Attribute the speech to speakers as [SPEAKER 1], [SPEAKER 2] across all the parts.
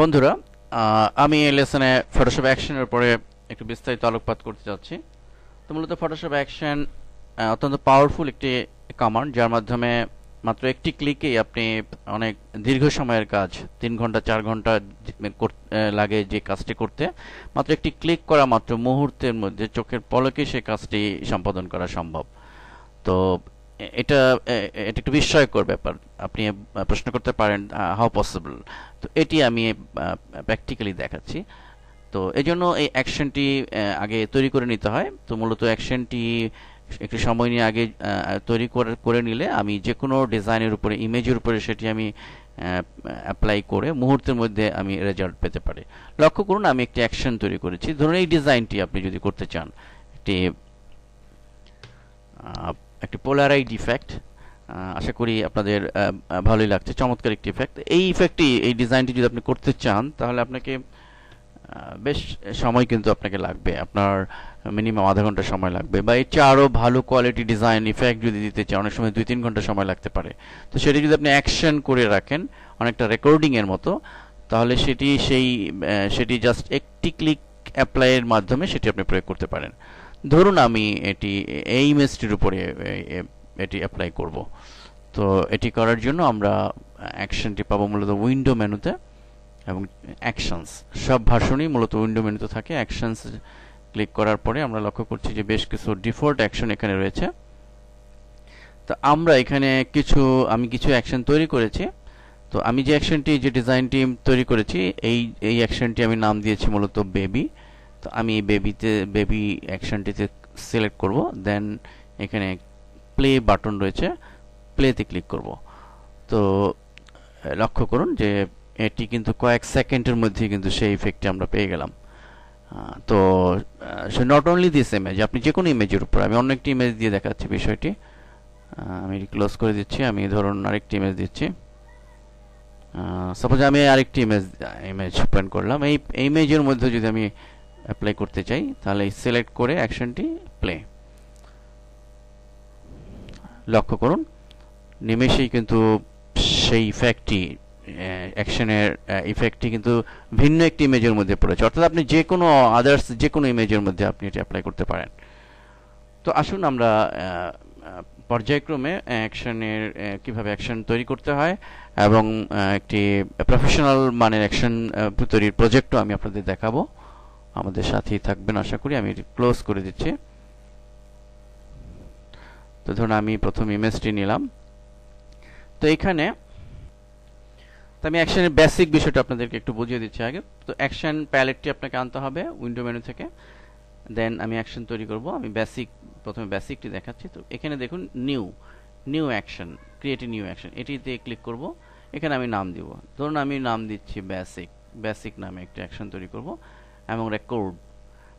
[SPEAKER 1] বন্ধুরা, আমি এই লেসনে ফটোশপ অ্যাকশনের উপরে একটু বিস্তারিত আলোকপাত করতে যাচ্ছি। তো মূলত ফটোশপ অ্যাকশন অত্যন্ত পাওয়ারফুল একটি কমান্ড, যার মাধ্যমে মাত্র একটি ক্লিকেই আপনি অনেক দীর্ঘ সময়ের কাজ, 3 ঘন্টা 4 ঘন্টা লাগে যে কাজটি করতে, মাত্র একটি ক্লিক করা মাত্র মুহূর্তের মধ্যে চোখের পলকে সেই কাজটি সম্পাদন করা সম্ভব। তো এটা এটা একটু বিস্ময়কর ব্যাপার। আপনি প্রশ্ন করতে পারেন হাউ পসিবল। তো এটি আমি প্র্যাকটিক্যালি দেখাচ্ছি। তো এই জন্য এই অ্যাকশনটি আগে তৈরি করে নিতে হয়। তো মূলত অ্যাকশনটি একটু সময় নিয়ে আগে তৈরি করে নিলে আমি যে কোনো ডিজাইনের উপরে, ইমেজের উপরে সেটি আমি অ্যাপ্লাই করে মুহূর্তের মধ্যে আমি রেজাল্ট পেতে পারি। লক্ষ্য করুন, আমি একটি অ্যাকশন তৈরি করেছি। ধরুন এই ডিজাইনটি আপনি যদি করতে চান, একটি একটি পোলারাইড ইফেক্ট, আশা করি আপনাদের ভালোই লাগছে, চমৎকার একটি ইফেক্ট। এই ইফেক্টটি, এই ডিজাইনটি যদি আপনি করতে চান, তাহলে আপনাকে বেশ সময় কিন্তু আপনাকে লাগবে, আপনার মিনিমাম আধা ঘন্টা সময় লাগবে, বা এর চেয়ে আরও ভালো কোয়ালিটি ডিজাইন ইফেক্ট যদি দিতে চান, অনেক সময় 2-3 ঘন্টা সময় লাগতে পারে। তো সেটি যদি আপনি অ্যাকশন করে রাখেন, অনেকটা রেকর্ডিংয়ের মতো, তাহলে সেটি জাস্ট একটি ক্লিক অ্যাপ্লাইয়ের মাধ্যমে সেটি আপনি প্রয়োগ করতে পারেন। ধরুন আমি এই ইমেজটির উপরে এটি অ্যাপ্লাই করব। তো এটি করার জন্য আমরা অ্যাকশনটি পাবো মূলত উইন্ডো মেনুতে, এবং অ্যাকশনস, সব ভার্সনই মূলত উইন্ডো মেনুতে থাকে। অ্যাকশনস ক্লিক করার পরে আমরা লক্ষ্য করছি যে বেশ কিছু ডিফল্ট অ্যাকশন এখানে রয়েছে। তো আমরা এখানে আমি কিছু অ্যাকশন তৈরি করেছি। তো আমি যে ডিজাইনটি তৈরি করেছি, এই অ্যাকশনটি আমি নাম দিয়েছি মূলত বেবি। তো আমি বেবি অ্যাকশনটিতে সিলেক্ট করব, দেন এখানে প্লে বাটন রয়েছে, প্লেতে ক্লিক করব। তো লক্ষ্য করুন যে এটি কিন্তু কয়েক সেকেন্ডের মধ্যে কিন্তু সেই ইফেক্টটি আমরা পেয়ে গেলাম। তো নট অনলি দিস ইমেজ, আপনি যে কোনো ইমেজের উপর, আমি অন্য একটি ইমেজ দিয়ে দেখাচ্ছি বিষয়টি। আমি ক্লোজ করে দিচ্ছি, আমি ধরুন আরেকটি ইমেজ দিচ্ছি। সাপোজ আমি আরেকটি ইমেজ ওপেন করলাম। এই ইমেজের মধ্যে যদি আমি অ্যাপ্লাই করতে চাই, তাহলে সিলেক্ট করে অ্যাকশনটি প্লে। লক্ষ্য করুন, নিমেষেই কিন্তু সেই অ্যাকশনের ইফেক্টটি কিন্তু ভিন্ন একটি ইমেজের মধ্যে পড়েছে। অর্থাৎ আপনি যে কোনো ইমেজের মধ্যে আপনি এটি অ্যাপ্লাই করতে পারেন। তো আসুন আমরা পর্যায়ক্রমে কিভাবে অ্যাকশন তৈরি করতে হয়, এবং একটি প্রফেশনাল মানের অ্যাকশন তৈরির প্রজেক্টও আমি আপনাদের দেখাবো। আমাদের সাথেই থাকবেন আশা করি। আমি এটি ক্লোজ করে দিচ্ছি। তো ধরুন আমি প্রথম ইমেজটি নিলাম। তো এখানে আমি অ্যাকশনের বেসিক বিষয়টা আপনাদেরকে একটু বুঝিয়ে দিচ্ছি আগে। তো অ্যাকশন প্যালেটটি আপনাকে আনতে হবে উইন্ডো মেনু থেকে, দেন আমি অ্যাকশন তৈরি করব। আমি প্রথমে বেসিকটি দেখাচ্ছি। তো এখানে দেখুন new action, create a new action, এটিতে ক্লিক করব। এখানে আমি নাম দিব, ধরুন আমি নাম দিচ্ছি বেসিক নামে একটি অ্যাকশন তৈরি করব। এবং রেকর্ড,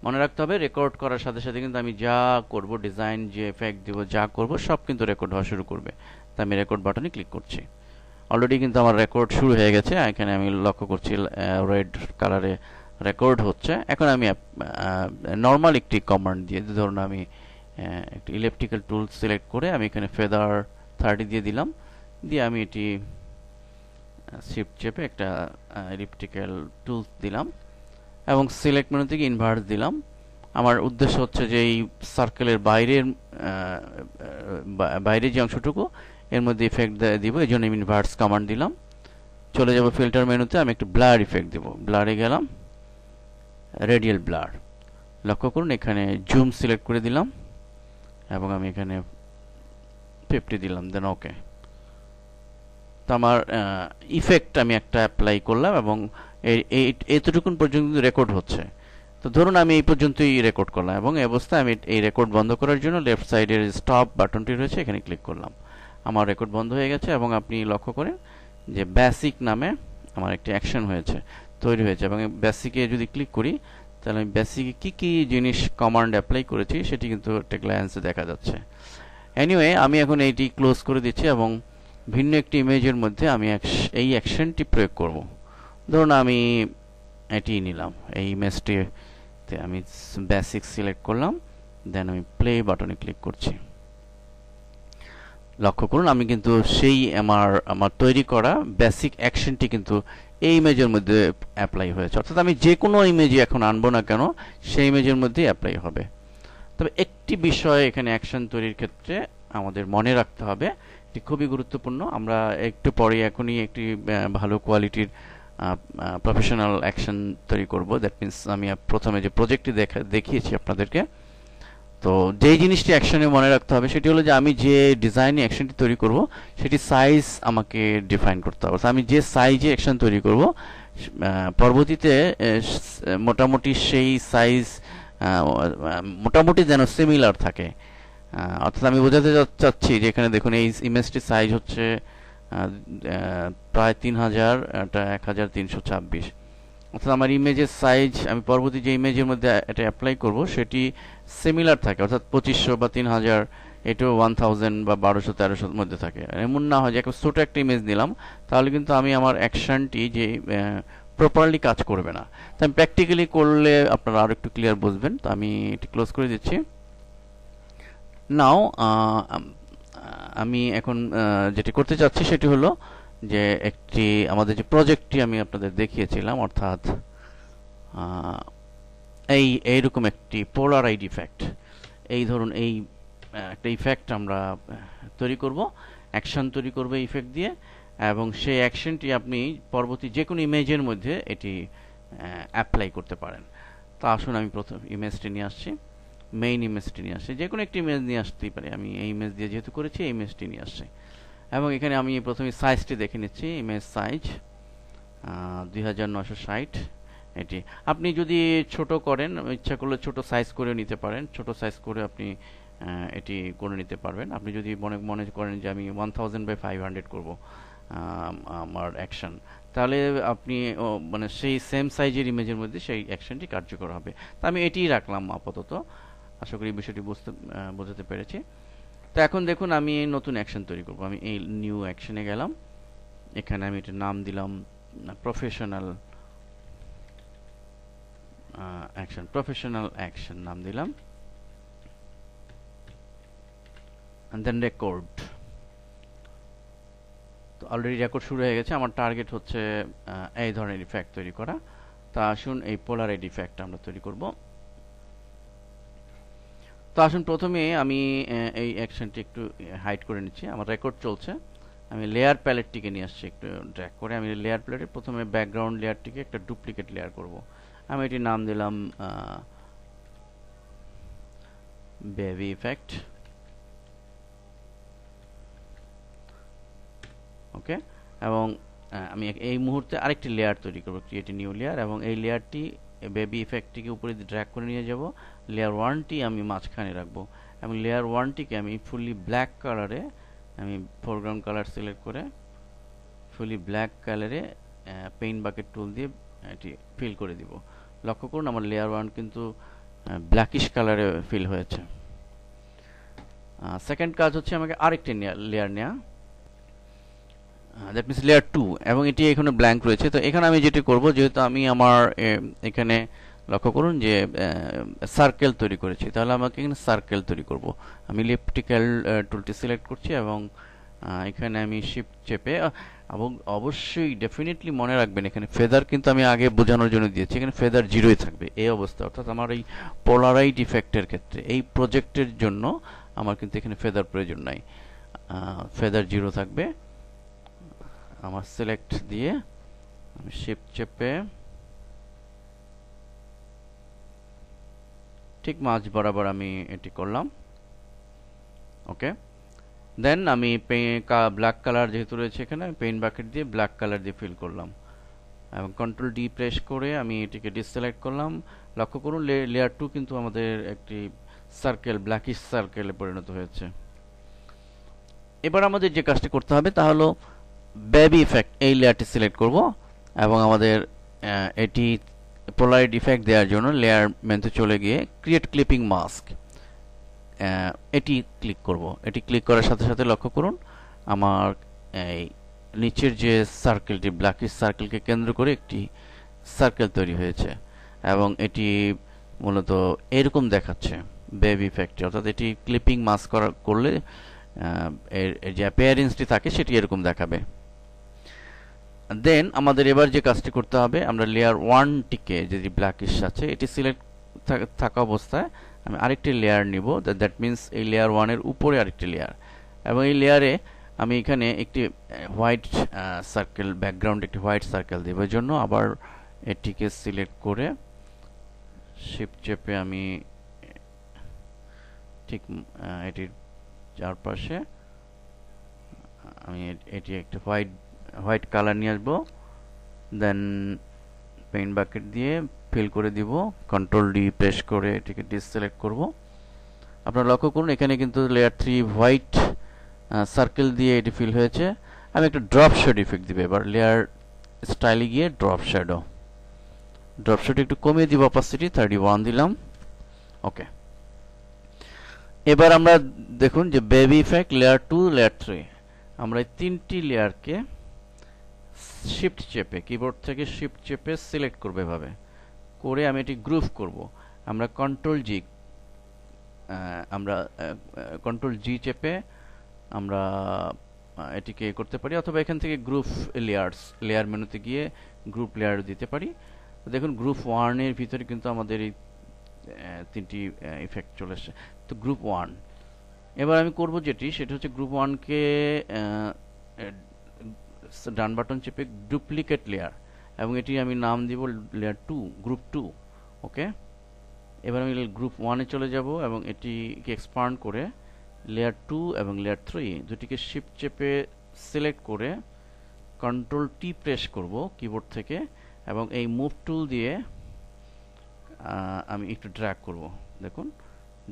[SPEAKER 1] মনে রাখতে হবে রেকর্ড করার সাথে সাথে কিন্তু আমি যা করব, ডিজাইন যে এফেক্ট দিব, যা করব সব কিন্তু রেকর্ড হওয়া শুরু করবে। তাই আমি রেকর্ড বাটনে ক্লিক করছি। অলরেডি কিন্তু আমার রেকর্ড শুরু হয়ে গেছে। এখানে আমি লক্ষ্য করছি রেড কালারে রেকর্ড হচ্ছে। এখন আমি নর্মাল একটি কমান্ড দিয়ে, ধরুন আমি একটি ইলেকট্রিক্যাল টুল সিলেক্ট করে আমি এখানে ফেদার 30 দিয়ে দিলাম। দিয়ে আমি এটি শিফট চেপে একটা ইলেকট্রিক্যাল টুল দিলাম, এবং সিলেক্ট মেনু থেকে ইনভার্স দিলাম। আমার উদ্দেশ্য হচ্ছে যে এই সার্কেলের বাইরে যে অংশটুকু, এর মধ্যে ইফেক্ট দিব, এই জন্য আমি ইনভার্স কমান্ড দিলাম। চলে যাব ফিল্টার মেনুতে, আমি একটু ব্লার ইফেক্ট দেব। ব্লারে গেলাম, রেডিয়াল ব্লার। লক্ষ্য করুন এখানে জুম সিলেক্ট করে দিলাম, এবং আমি এখানে 50 দিলাম, দেন ওকে। তো আমার ইফেক্ট আমি একটা অ্যাপ্লাই করলাম, এবং এতটুকুন পর্যন্ত রেকর্ড হচ্ছে। তো ধরুন আমি এই পর্যন্তই রেকর্ড করলাম, এবং এই অবস্থায় আমি এই রেকর্ড বন্ধ করার জন্য লেফট সাইডের স্টপ বাটনটি রয়েছে, এখানে ক্লিক করলাম। আমার রেকর্ড বন্ধ হয়ে গেছে, এবং আপনি লক্ষ্য করেন যে বেসিক নামে আমার একটি অ্যাকশন তৈরি হয়েছে। এবং বেসিকে যদি ক্লিক করি, তাহলে আমি বেসিকে কী জিনিস কমান্ড অ্যাপ্লাই করেছি সেটি কিন্তু একটা গ্ল্যান্সে দেখা যাচ্ছে। এনিওয়ে, আমি এখন এইটি ক্লোজ করে দিচ্ছি, এবং ভিন্ন একটি ইমেজের মধ্যে আমি এই অ্যাকশনটি প্রয়োগ করব। ধরুন আমি এটি নিলাম, এই ইমেজটিতে আমি বেসিক সিলেক্ট করলাম, দেন আমি প্লে বাটনে ক্লিক করছি। লক্ষ্য করুন আমি কিন্তু সেই আমার আমার তৈরি করা বেসিক অ্যাকশনটি কিন্তু এই ইমেজের মধ্যে অ্যাপ্লাই হয়েছে, অর্থাৎ আমি যে কোনো ইমেজই এখন আনবো না কেন সেই ইমেজের মধ্যেই অ্যাপ্লাই হবে। তবে একটি বিষয় এখানে অ্যাকশন তৈরির ক্ষেত্রে আমাদের মনে রাখতে হবে, এটি খুবই গুরুত্বপূর্ণ। আমরা একটু পরে এখনই একটি ভালো কোয়ালিটির প্রফেশনাল অ্যাকশন তৈরি করব। দ্যাট মিন্স আমি প্রথমে যে প্রজেক্টটি দেখিয়েছি আপনাদেরকে, তো যেই জিনিসটি অ্যাকশনে মনে রাখতে হবে সেটি হলো যে আমি যে ডিজাইনে অ্যাকশনটি তৈরি করব সেটি সাইজ আমাকে ডিফাইন করতে হবে। আমি যে সাইজে অ্যাকশন তৈরি করব পরবর্তীতে মোটামুটি সেই সাইজ মোটামুটি যেন সিমিলার থাকে। অর্থাৎ আমি বোঝাতে চাচ্ছি যে এখানে দেখুন এই ইমেজটির সাইজ হচ্ছে প্রায় 3000, এটা 1326। অর্থাৎ আমার ইমেজের সাইজ আমি পরবর্তী যে ইমেজের মধ্যে এটা অ্যাপ্লাই করব সেটি সিমিলার থাকে, অর্থাৎ 2500 বা 3000, এটাও 1000 বা 1200-1300 মধ্যে থাকে। এমন না হয় যে একটা ছোট একটা ইমেজ নিলাম তাহলে কিন্তু আমি আমার অ্যাকশনটি যে প্রপারলি কাজ করবে না। তো আমি প্র্যাকটিক্যালি করলে আপনারা আরো একটু ক্লিয়ার বুঝবেন। তো আমি এটি ক্লোজ করে দিচ্ছি। নাও আমি এখন যেটি করতে চাচ্ছি সেটি হলো যে একটি আমাদের যে প্রজেক্টটি আমি আপনাদের দেখিয়েছিলাম, অর্থাৎ এইরকম একটি পোলারাইড ইফেক্ট, এই ধরুন এই একটা ইফেক্ট আমরা তৈরি করব, অ্যাকশন তৈরি করব ইফেক্ট দিয়ে, এবং সেই অ্যাকশনটি আপনি পরবর্তী যে কোনো ইমেজের মধ্যে এটি অ্যাপ্লাই করতে পারেন। তা আসুন আমি প্রথম ইমেজটি নিয়ে আসছি, মেইন ইমেজটি নিয়ে আসছি, যে কোনো একটি ইমেজ নিয়ে আসতেই পারে। আমি এই ইমেজ দিয়ে যেহেতু করেছি এই ইমেজটি নিয়ে আসছি, এবং এখানে আমি প্রথমে সাইজটি দেখে নিচ্ছি। Image size 2960। এটি আপনি যদি ছোট করেন, ইচ্ছা করলে ছোট সাইজ করে নিতে পারেন, ছোট সাইজ করে আপনি এটি করে নিতে পারবেন। আপনি যদি মনে করেন যে আমি 1000/500 করব আমার অ্যাকশন, তাহলে আপনি মানে সেই সেম সাইজের ইমেজের মধ্যে সেই অ্যাকশনটি কার্যকর হবে। তো আমি এটিই রাখলাম আপাতত। আশা করি বিষয়টি বোঝাতে পেরেছি। তো এখন দেখুন আমি নতুন অ্যাকশন তৈরি করব। আমি এই নিউ অ্যাকশনে গেলাম, এখানে আমি এটার নাম দিলাম প্রফেশনাল অ্যাকশন নাম দিলাম, and then record। তো অলরেডি রেকর্ড শুরু হয়ে গেছে। আমার টার্গেট হচ্ছে এই ধরনের ইফেক্ট তৈরি করা। তা আসুন এই পোলারাইড ইফেক্ট আমরা তৈরি করব। তো আসুন প্রথমে আমি এই অ্যাকশনটি একটু হাইড করে নিচ্ছি, আমার রেকর্ড চলছে। আমি লেয়ার প্যালেটটিকে নিয়ে আসছি একটু ড্র্যাগ করে। আমি লেয়ার প্যালেটে প্রথমে ব্যাকগ্রাউন্ড লেয়ারটিকে একটা ডুপ্লিকেট লেয়ার করব। আমি এটির নাম দিলাম বেবি ইফেক্ট। ওকে, এবং আমি এই মুহূর্তে আরেকটি লেয়ার তৈরি করব, ক্রিয়েট নিউ লেয়ার, এবং এই লেয়ারটি বেবি ইফেক্টটিকে উপরে ড্র্যাগ করে নিয়ে যাব। লেয়ার 1টি আমি মাঝখানে রাখবো, এবং লেয়ার 1টিকে আমি ফুলি ব্ল্যাক কালারে, আমি ফোরগ্রাউন্ড কালার সিলেক্ট করে ফুলি ব্ল্যাক কালারে পেইন্ট বাকেট টুল দিয়ে এটি ফিল করে দিব। লক্ষ্য করুন আমার লেয়ার 1 কিন্তু ব্ল্যাকিশ কালারে ফিল হয়েছে। সেকেন্ড কাজ হচ্ছে আমাকে আরেকটি লেয়ার নেওয়া, দ্যাট মিনস লেয়ার 2, এবং এটি এখানে ব্ল্যাঙ্ক রয়েছে। তো এখানে আমি যেটি করব, যেহেতু আমি আমার এখানে লক্ষ্য করুন যে সার্কেল তৈরি করেছি, তাহলে আমাকে এখানে সার্কেল তৈরি করব। আমি ইলিপ্টিক্যাল টুলটি সিলেক্ট করছি, এবং এখানে আমি শিফট চেপে, এবং অবশ্যই ডেফিনেটলি মনে রাখবেন এখানে ফেদার কিন্তু আমি আগে বোঝানোর জন্য দিয়েছি, এখানে ফেদার 0ই থাকবে এই অবস্থা। অর্থাৎ আমার এই পোলারাইড ইফেক্টের ক্ষেত্রে এই প্রজেক্টের জন্য আমার কিন্তু এখানে ফেদার প্রয়োজন নাই, ফেদার 0 থাকবে। আমার সিলেক্ট দিয়ে আমি শিফট চেপে ঠিক মাঝ বরাবর আমি এটি করলাম। ওকে, দেন আমি ব্ল্যাক কালার যেহেতু রয়েছে এখানে, পেইন্ট বাকেট দিয়ে ব্ল্যাক কালার দিয়ে ফিল করলাম, এবং কন্ট্রোল ডি প্রেস করে আমি এটিকে ডিসেলেক্ট করলাম। লক্ষ্য করুন লেয়ার 2 কিন্তু আমাদের একটি সার্কেল, ব্ল্যাকিশ সার্কেলে পরিণত হয়েছে। এবার আমাদের যে কাজটি করতে হবে তা হলো বেবি ইফেক্ট, এই লেয়ারটি সিলেক্ট করব, এবং আমাদের এটি পোলারাইড ইফেক্ট দেওয়ার জন্য লেয়ার মেনুতে চলে গিয়ে ক্রিয়েট ক্লিপিং মাস্ক এটি ক্লিক করব। এটি ক্লিক করার সাথে সাথে লক্ষ্য করুন আমার এই নিচের যে সার্কেলটি, ব্ল্যাকিশ সার্কেলকে কেন্দ্র করে একটি সার্কেল তৈরি হয়েছে, এবং এটি মূলত এরকম দেখাচ্ছে বেবি ইফেক্টে। অর্থাৎ এটি ক্লিপিং মাস্ক করলে এর যে অ্যাপিয়ারেন্সটি থাকে সেটি এরকম দেখাবে। দেন আমাদের এবার যে কাজটি করতে হবে, আমরা লেয়ার 1টিকে যদি ব্ল্যাকিশ আছে এটি সিলেক্ট থাকা অবস্থায় আমি আরেকটি লেয়ার নিব, দ্যাট মিন্স এই লেয়ার 1-এর উপরে আরেকটি লেয়ার, এবং এই লেয়ারে আমি এখানে একটি হোয়াইট সার্কেল, ব্যাকগ্রাউন্ড একটি হোয়াইট সার্কেল দেব। এর জন্য আবার এটিকে সিলেক্ট করে শিফট চেপে আমি ঠিক এটির চারপাশে আমি এটি একটা হোয়াইট কালার নিয়ে আসবো। দেন পেইন্ট বাকেট দিয়ে ফিল করে দিব, কন্ট্রোল ডি প্রেস করে এটিকে ডিসিলেক্ট করব। আপনারা লক্ষ্য করুন এখানে কিন্তু লেয়ার 3 হোয়াইট সার্কেল দিয়ে এটি ফিল হয়েছে। আমি একটা ড্রপ শ্যাডো ইফেক্ট দিব। এবার লেয়ার স্টাইলে গিয়ে ড্রপ শ্যাডো একটু কমিয়ে দিব, অপাসিটি 31 দিলাম। ওকে, এবার আমরা দেখুন যে বেবি ইফেক্ট, লেয়ার 2, লেয়ার 3, আমরা এই তিনটি লেয়ারকে শিফট চেপে, কিবোর্ড থেকে শিফট চেপে সিলেক্ট করব। এভাবে করে আমি এটি গ্রুপ করব। আমরা কন্ট্রোল জি চেপে আমরা এটিকে করতে পারি, অথবা এখান থেকে গ্রুপ লেয়ার মেনুতে গিয়ে গ্রুপ লেয়ার দিতে পারি। দেখুন গ্রুপ 1-এর ভিতরে কিন্তু আমাদের এই তিনটি ইফেক্ট চলে আসছে। তো গ্রুপ 1 এবার আমি করব যেটি, সেটা হচ্ছে গ্রুপ 1-কে ডান বাটন চেপে ডুপ্লিকেট লেয়ার, এবং এটি আমি নাম দিব লেয়ার 2, গ্রুপ 2। ওকে, এবার আমি গ্রুপ 1-এ চলে যাব এবং এটিকে এক্সপান্ড করে লেয়ার 2 এবং লেয়ার 3 দুটিকে শিফট চেপে সিলেক্ট করে কন্ট্রোল টি প্রেস করব কিবোর্ড থেকে, এবং এই মুভ টুল দিয়ে আমি একটু ড্র্যাগ করব। দেখুন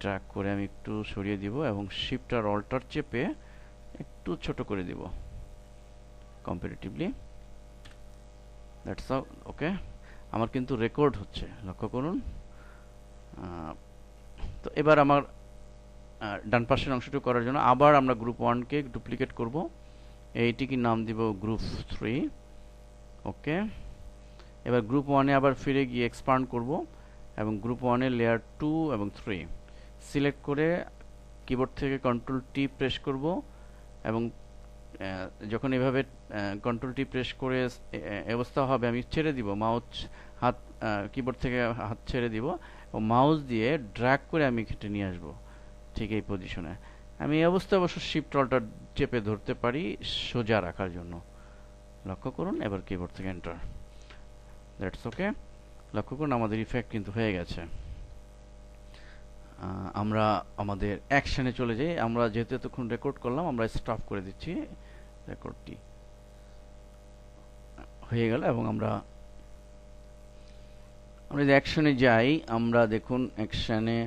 [SPEAKER 1] ড্র্যাগ করে আমি একটু সরিয়ে দিব এবং শিফট আর অল্টার চেপে একটু ছোট করে দিব কম্পারেটিভলি। That's all. ওকে, আমার কিন্তু রেকর্ড হচ্ছে, লক্ষ্য করুন। তো এবার আমার ডান পাশের অংশটুকু করার জন্য আবার আমরা গ্রুপ 1-কে ডুপ্লিকেট করব, এইটিকে নাম দিব গ্রুপ 3। ওকে, এবার গ্রুপ 1-এ আবার ফিরে গিয়ে এক্সপান্ড করব এবং গ্রুপ 1-এর লেয়ার 2 এবং 3 সিলেক্ট করে কিবোর্ড থেকে কন্ট্রোল টি প্রেস করব, এবং যখন এভাবে কন্ট্রোল টি প্রেস করে অবস্থা হবে আমি ছেড়ে দিব, কিবোর্ড থেকে হাত ছেড়ে দিব এবং মাউস দিয়ে ড্র্যাগ করে আমি কেটে নিয়ে আসব ঠিক এই পজিশনে। আমি এই অবস্থায় অবশ্য শিফট অল্টার চেপে ধরতে পারি সোজা রাখার জন্য। লক্ষ্য করুন, এবার কিবোর্ড থেকে এন্টার। That's okay. লক্ষ্য করুন আমাদের ইফেক্ট কিন্তু হয়ে গেছে। আমরা আমাদের অ্যাকশনে চলে যাই। আমরা যেহেতু এতক্ষণ রেকর্ড করলাম, আমরা স্টপ করে দিচ্ছি। রেকর্ডটি হয়ে গেল এবং আমরা যদি অ্যাকশনে যাই, আমরা দেখুন অ্যাকশনে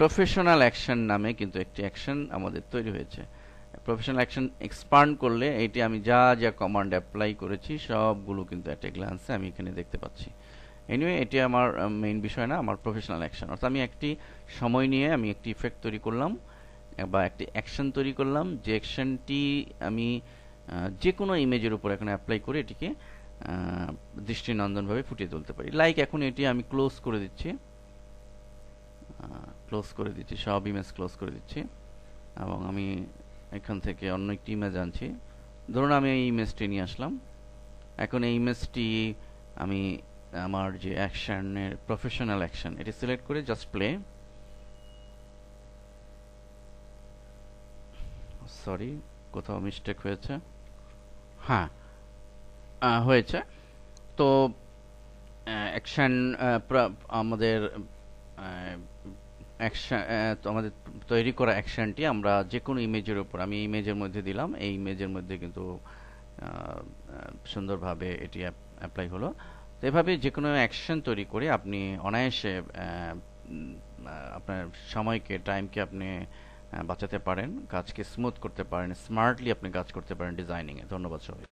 [SPEAKER 1] প্রফেশনাল অ্যাকশন নামে কিন্তু একটি অ্যাকশন আমাদের তৈরি হয়েছে। প্রফেশনাল অ্যাকশন এক্সপান্ড করলে এটি আমি যা যা কমান্ড অ্যাপ্লাই করেছি সবগুলো কিন্তু একটা গ্ল্যান্সে আমি এখানে দেখতে পাচ্ছি। এনিওয়ে এটি আমার মেইন বিষয় না, আমার প্রফেশনাল অ্যাকশন। অর্থাৎ আমি একটি সময় নিয়ে আমি একটি ইফেক্ট তৈরি করলাম বা একটি অ্যাকশন তৈরি করলাম, যে অ্যাকশনটি আমি যে কোনো ইমেজের উপর এখন অ্যাপ্লাই করে এটিকে দৃষ্টিনন্দনভাবে ফুটিয়ে তুলতে পারি। লাইক এখন এটি আমি ক্লোজ করে দিচ্ছি, সব ইমেজ ক্লোজ করে দিচ্ছি, এবং আমি এখান থেকে অন্য একটি ইমেজ আনছি। ধরুন আমি এই ইমেজটি নিয়ে আসলাম। এখন এই ইমেজটি আমি আমার যে অ্যাকশনের প্রফেশনাল অ্যাকশন এটি সিলেক্ট করে জাস্ট প্লে। সরি, কোথাও মিস্টেক হয়েছে। হ্যাঁ, হয়েছে। তো অ্যাকশন আমাদের আমাদের তৈরি করা অ্যাকশনটি আমরা যে কোনো ইমেজের উপর, আমি ইমেজের মধ্যে দিলাম, এই ইমেজের মধ্যে কিন্তু সুন্দরভাবে এটি অ্যাপ্লাই হলো। তো এভাবে যে কোনো অ্যাকশন তৈরি করে আপনি অনায়াসে আপনার সময়কে, টাইমকে আপনি বাঁচাতে পারেন, কাজকে স্মুথ করতে পারেন, স্মার্টলি আপনি কাজ করতে পারেন ডিজাইনিংয়ে। ধন্যবাদ সবাই।